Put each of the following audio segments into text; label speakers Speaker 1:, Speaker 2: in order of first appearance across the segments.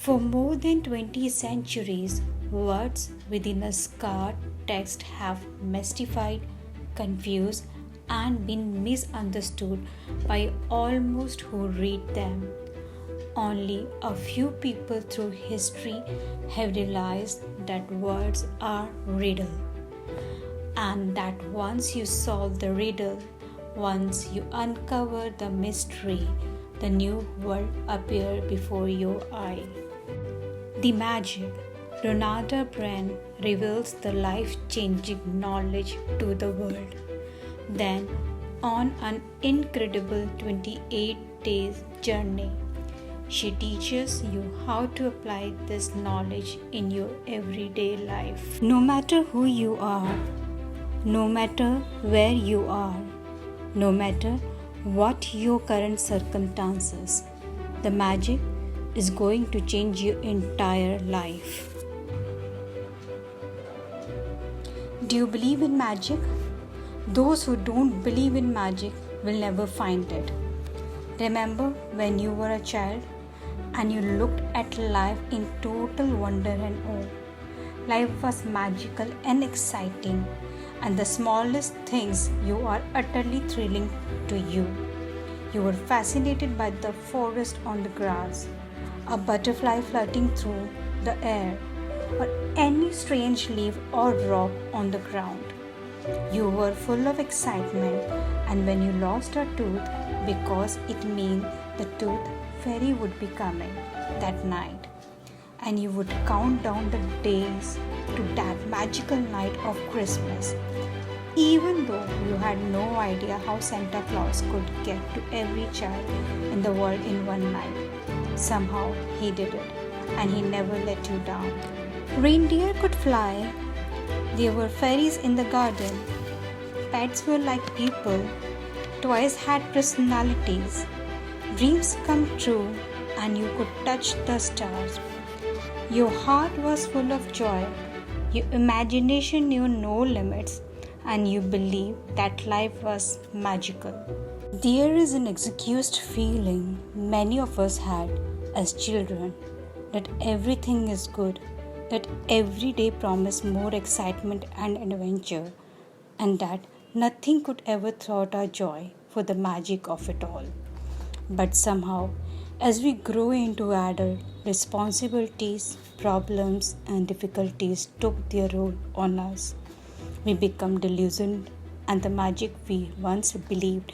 Speaker 1: For more than 20 centuries, words within a scarred text have mystified, confused, and been misunderstood by almost who read them. Only a few people through history have realized that words are riddle, and that once you solve the riddle, once you uncover the mystery, the new world appears before your eye. The magic. RHONDA BYRNE reveals the life-changing knowledge to the world. Then, on an incredible 28 days journey, she teaches you how to apply this knowledge in your everyday life. No matter who you are, no matter where you are, no matter what your current circumstances, the magic is going to change your entire life. Do you believe in magic? Those who don't believe in magic will never find it. Remember when you were a child and you looked at life in total wonder and awe? Life was magical and exciting, and the smallest things you are utterly thrilling to you. You were fascinated by the forest on the grass, a butterfly flirting through the air, or any strange leaf or rock on the ground. You were full of excitement, and when you lost a tooth, because it meant the tooth fairy would be coming that night, and you would count down the days to that magical night of Christmas, even though you had no idea how Santa Claus could get to every child in the world in one night. Somehow he did it, and he never let you down. Reindeer could fly, there were fairies in the garden, pets were like people, toys had personalities, dreams come true, and you could touch the stars. Your heart was full of joy, your imagination knew no limits, and you believed that life was magical. There is an excused feeling many of us had as children that everything is good, that every day promised more excitement and adventure, and that nothing could ever thwart our joy for the magic of it all. But somehow, as we grow into adult, responsibilities, problems, and difficulties took their role on us. We become delusioned, and the magic we once believed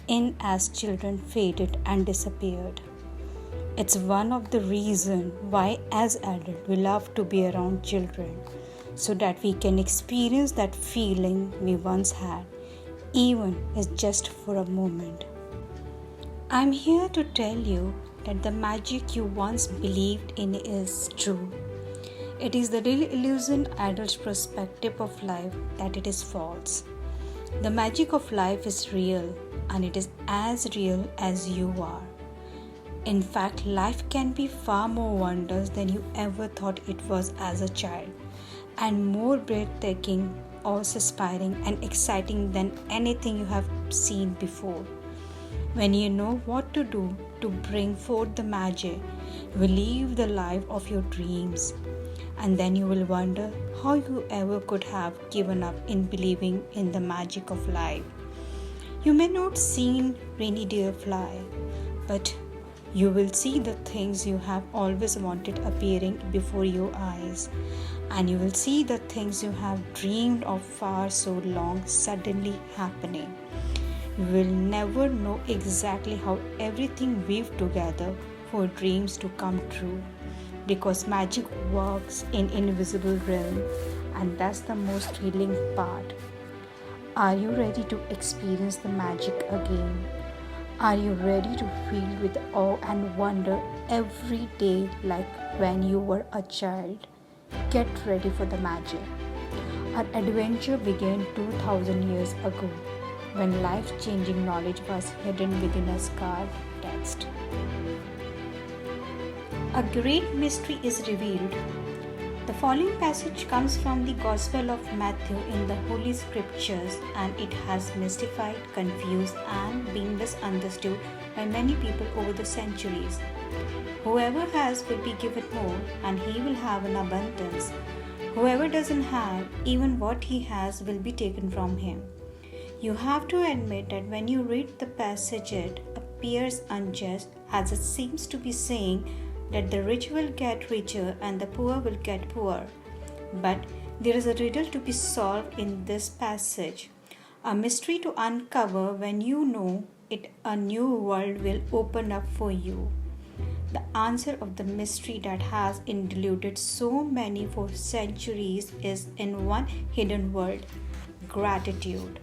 Speaker 1: in as children faded and disappeared. It's one of the reasons why as adults we love to be around children, so that we can experience that feeling we once had, even if just for a moment. I'm here to tell you that the magic you once believed in is true. It is the real illusion adult's perspective of life that it is false. The magic of life is real, and it is as real as you are. In fact, life can be far more wondrous than you ever thought it was as a child, and more breathtaking, awe-inspiring, and exciting than anything you have seen before. When you know what to do to bring forth the magic, you will live the life of your dreams, and then you will wonder how you ever could have given up in believing in the magic of life. You may not see reindeer fly, but you will see the things you have always wanted appearing before your eyes, and you will see the things you have dreamed of for so long suddenly happening. You will never know exactly how everything weaves together for dreams to come true, because magic works in invisible realm, and that's the most thrilling part. Are you ready to experience the magic again? Are you ready to feel with awe and wonder every day like when you were a child? Get ready for the magic. Our adventure began 2000 years ago, when life-changing knowledge was hidden within a scarred text. A great mystery is revealed. The following passage comes from the Gospel of Matthew in the Holy Scriptures, and it has mystified, confused, and been misunderstood by many people over the centuries. Whoever has will be given more, and he will have an abundance. Whoever doesn't have, even what he has will be taken from him. You have to admit that when you read the passage, it appears unjust, as it seems to be saying that the rich will get richer and the poor will get poorer. But there is a riddle to be solved in this passage, a mystery to uncover. When you know it, a new world will open up for you. The answer of the mystery that has deluded so many for centuries is in one hidden word: gratitude.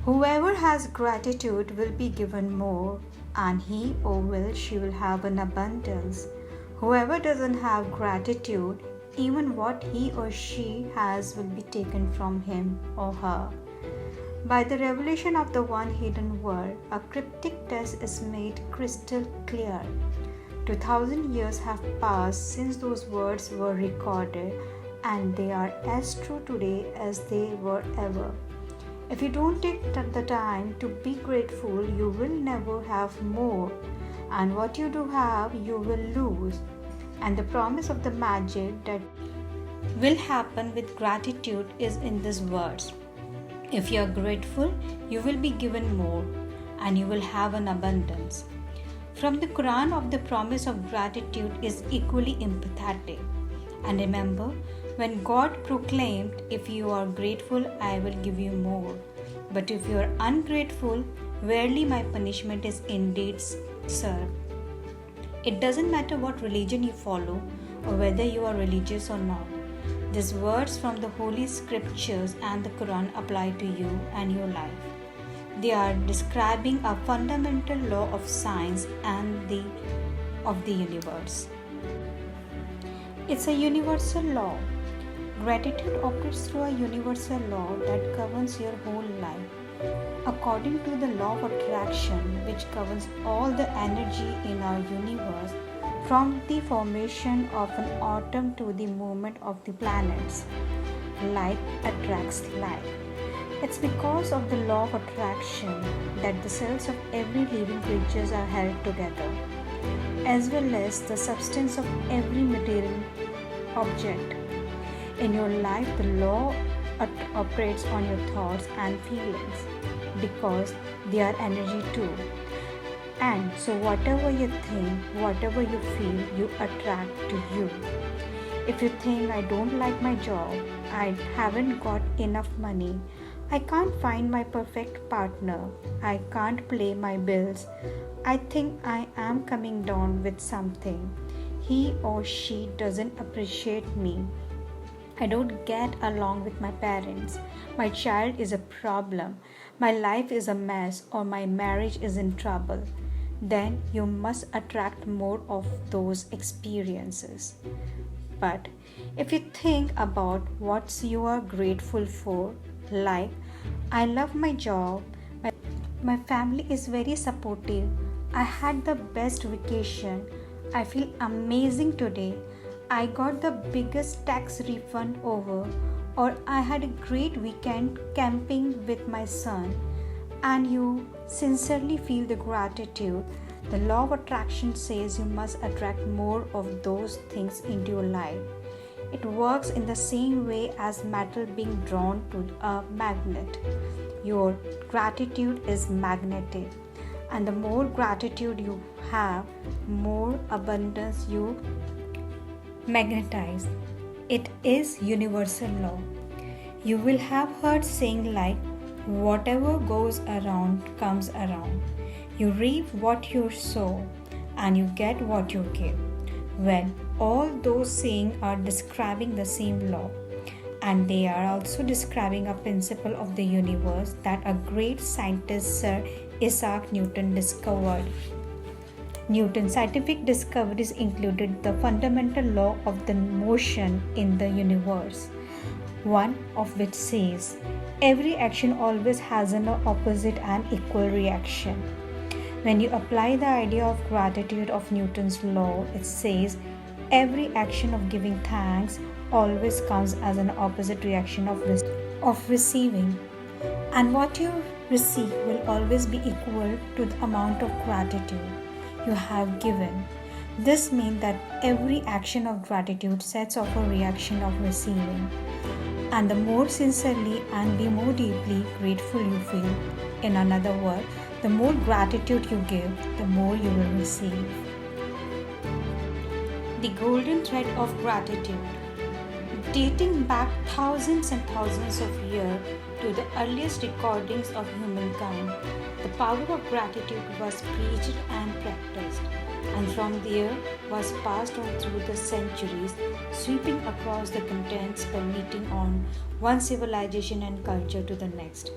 Speaker 1: Whoever has gratitude will be given more, and he or she will have an abundance. Whoever doesn't have gratitude, even what he or she has will be taken from him or her. By the revelation of the one hidden word, a cryptic test is made crystal clear. 2000 years have passed since those words were recorded, and they are as true today as they were ever. If you don't take the time to be grateful, you will never have more, and what you do have, you will lose. And the promise of the magic that will happen with gratitude is in these words: if you are grateful, you will be given more, and you will have an abundance. From the Quran, of the promise of gratitude is equally empathetic. And remember, when God proclaimed, "If you are grateful, I will give you more. But if you are ungrateful, verily my punishment is indeed severe." It doesn't matter what religion you follow or whether you are religious or not. These words from the Holy Scriptures and the Quran apply to you and your life. They are describing a fundamental law of science and of the universe. It's a universal law. Gratitude operates through a universal law that governs your whole life. According to the law of attraction, which governs all the energy in our universe, from the formation of an atom to the movement of the planets, like attracts like. It's because of the law of attraction that the cells of every living creature are held together, as well as the substance of every material object. In your life, the law operates on your thoughts and feelings because they are energy too. And so whatever you think, whatever you feel, you attract to you. If you think, "I don't like my job, I haven't got enough money, I can't find my perfect partner, I can't pay my bills, I think I am coming down with something, he or she doesn't appreciate me, I don't get along with my parents, my child is a problem, my life is a mess, or my marriage is in trouble," then you must attract more of those experiences. But if you think about what you are grateful for, like, "I love my job, my family is very supportive, I had the best vacation, I feel amazing today, I got the biggest tax refund over," or "I had a great weekend camping with my son," and you sincerely feel the gratitude, the law of attraction says you must attract more of those things into your life. It works in the same way as metal being drawn to a magnet. Your gratitude is magnetic, and the more gratitude you have, more abundance you magnetize. It is universal law. You will have heard saying like, "Whatever goes around comes around. You reap what you sow, and you get what you give." Well, all those sayings are describing the same law, and they are also describing a principle of the universe that a great scientist, Sir Isaac Newton, discovered. Newton's scientific discoveries included the fundamental law of the motion in the universe, one of which says, "Every action always has an opposite and equal reaction." When you apply the idea of gratitude of Newton's law, it says, Every action of giving thanks always comes as an opposite reaction of receiving, and what you receive will always be equal to the amount of gratitude you have given. This means that every action of gratitude sets off a reaction of receiving, and the more sincerely and the more deeply grateful you feel, in another word, the more gratitude you give, the more you will receive. The golden thread of gratitude. Dating back thousands and thousands of years to the earliest recordings of humankind, the power of gratitude was preached and practiced, and from there was passed on through the centuries, sweeping across the continents by meeting on one civilization and culture to the next.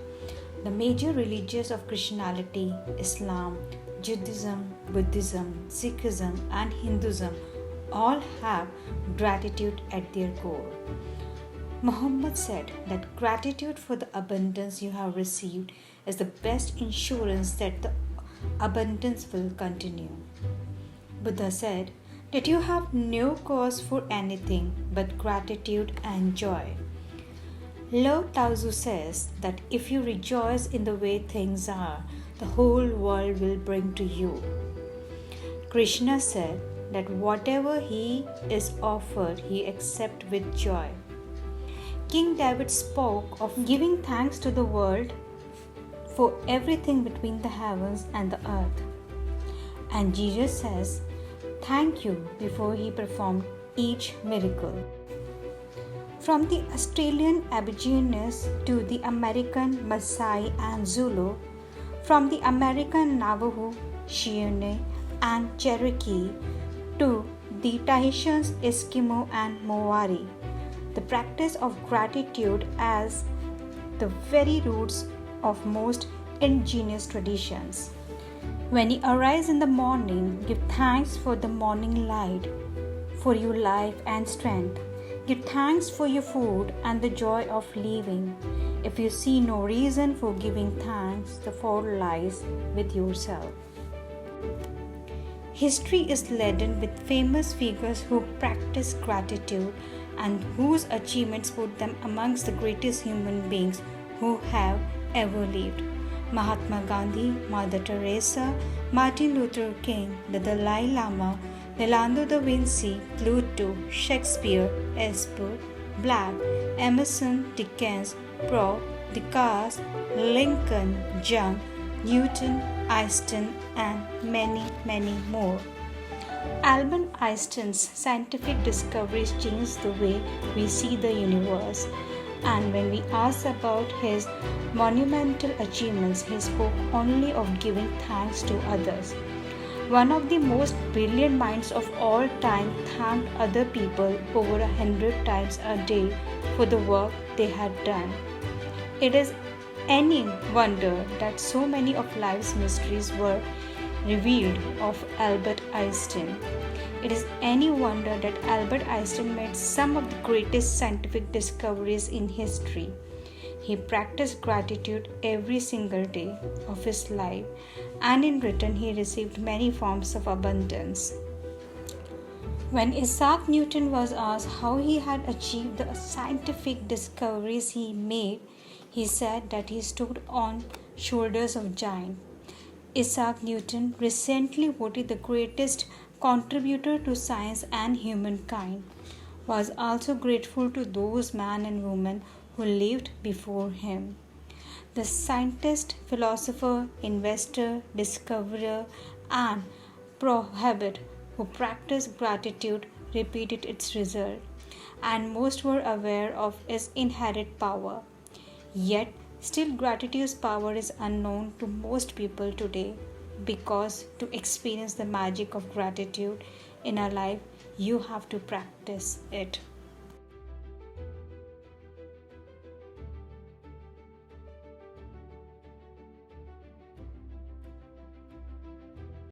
Speaker 1: The major religions of Christianity, Islam, Judaism, Buddhism, Sikhism, and Hinduism all have gratitude at their core. Muhammad said that gratitude for the abundance you have received is the best insurance that the abundance will continue. Buddha said that you have no cause for anything but gratitude and joy. Lao Tzu says that if you rejoice in the way things are, the whole world will bring to you. Krishna said that whatever he is offered, he accepts with joy. King David spoke of giving thanks to the world for everything between the heavens and the earth. And Jesus says, thank you before he performed each miracle. From the Australian Aborigines to the American Maasai and Zulu, from the American Navajo, Cheyenne, and Cherokee, to the Tahitians, Eskimo, and Maori, the practice of gratitude as the very roots of most indigenous traditions. When you arise in the morning, give thanks for the morning light, for your life and strength. Give thanks for your food and the joy of living. If you see no reason for giving thanks, the fault lies with yourself. History is laden with famous figures who practiced gratitude and whose achievements put them amongst the greatest human beings who have ever lived. Mahatma Gandhi, Mother Teresa, Martin Luther King, the Dalai Lama, Leonardo da Vinci, Pluto, Shakespeare, Esper, Black, Emerson, Dickens, Proust, Descartes, Lincoln, Young, Newton, Einstein, and many, many more. Albert Einstein's scientific discoveries changed the way we see the universe, and when we asked about his monumental achievements, he spoke only of giving thanks to others. One of the most brilliant minds of all time thanked other people over 100 times a day for the work they had done. It is any wonder that so many of life's mysteries were revealed of Albert Einstein. It is any wonder that Albert Einstein made some of the greatest scientific discoveries in history. He practiced gratitude every single day of his life, and in return he received many forms of abundance. When Isaac Newton was asked how he had achieved the scientific discoveries he made, he said that he stood on shoulders of giants. Isaac Newton, recently voted the greatest contributor to science and humankind, was also grateful to those men and women who lived before him. The scientist, philosopher, investor, discoverer, and prohibit who practiced gratitude repeated its result, and most were aware of its inherent power. Yet, still gratitude's power is unknown to most people today, because to experience the magic of gratitude in our life, you have to practice it.